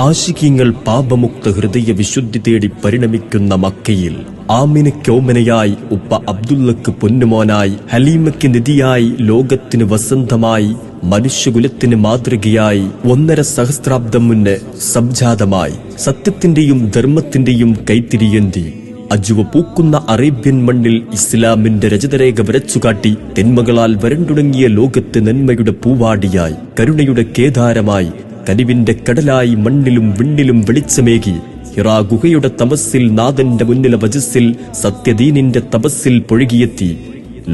ആശികീങ്ങൾ പാപമുക്ത ഹൃദയ വിശുദ്ധി തേടി പരിണമിക്കുന്ന മക്കയിൽ ആമിനയ്ക്കോമനയായി, ഉപ്പ അബ്ദുള്ളക്ക് പൊന്നുമോനായി, ഹലീമയ്ക്ക് നിധിയായി, ലോകത്തിന് വസന്തമായി, മനുഷ്യകുലത്തിന് മാതൃകയായി 1.5 സഹസ്രാബ്ദം മുന്നേ സംജാതമായി, സത്യത്തിന്റെയും ധർമ്മത്തിന്റെയും കൈത്തിരിയേന്തി അജുവ പൂക്കുന്ന അറേബ്യൻ മണ്ണിൽ ഇസ്ലാമിന്റെ രജതരേഖ വരച്ചുകാട്ടി, തിന്മകളാൽ വരണ്ടുടങ്ങിയ ലോകത്ത് നന്മയുടെ പൂവാടിയായി, കരുണയുടെ കേദാരമായി, കനിവിന്റെ കടലായി, മണ്ണിലും വിണ്ണിലും വെളിച്ചമേകി, ഹിറാ ഗുഹയുടെ തപസ്സിൽ നാഥന്റെ മുന്നിലെ വജസ്സിൽ സത്യദീനിന്റെ തപസ്സിൽ പൊഴുകിയെത്തി,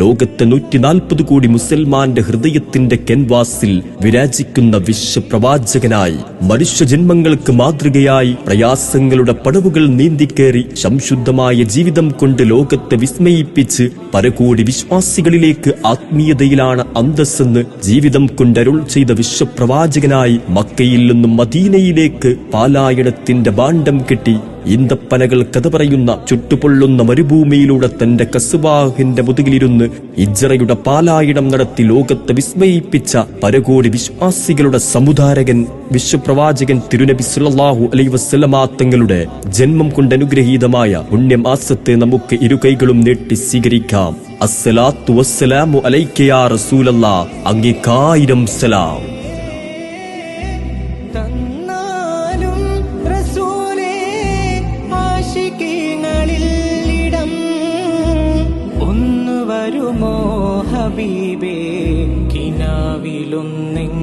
ലോകത്തെ 140 കോടി മുസൽമാന്റെ ഹൃദയത്തിന്റെ കെൻവാസിൽ വിരാജിക്കുന്ന വിശ്വപ്രവാചകനായി, മനുഷ്യജന്മങ്ങൾക്ക് മാതൃകയായി, പ്രയാസങ്ങളുടെ പടവുകൾ നീന്തിക്കേറി സംശുദ്ധമായ ജീവിതം കൊണ്ട് ലോകത്തെ വിസ്മയിപ്പിച്ച് പരകോടി വിശ്വാസികളിലേക്ക് ആത്മീയതയിലാണ് അന്തസ്സെന്ന് ജീവിതം കൊണ്ടരുൾ ചെയ്ത വിശ്വപ്രവാചകനായി, മക്കയിൽ നിന്നും മദീനയിലേക്ക് പാലായനത്തിന്റെ ഭാണ്ഡം കെട്ടി ഈന്തപ്പനകൾ കഥ പറയുന്ന ചുട്ടുപൊള്ളുന്ന മരുഭൂമിയിലൂടെ തന്റെ കസുവാഹിന്റെ മുതുകിലിരുന്ന് ഇജ്റയുടെ പാലായനം നടത്തി ലോകത്തെ വിസ്മയിപ്പിച്ച പരകോടി വിശ്വാസികളുടെ സമുദാരകൻ വിശ്വപ്രവാചകൻ തിരുനബി സല്ലല്ലാഹു അലൈഹി വസല്ലമ തങ്ങളുടെ ജന്മം കൊണ്ട് അനുഗ്രഹീതമായ പുണ്യമാസത്തെ നമുക്ക് ഇരുകൈകളും നീട്ടി സ്വീകരിക്കാം. അസ്സലാത്തു വസ്സലാമു അലൈക യാ റസൂലല്ലാഹ്, അങ്ങേക്കായിരം സലാം. വരുമോ ഹബീബേ കിനാവിലൊന്നെങ്കിലും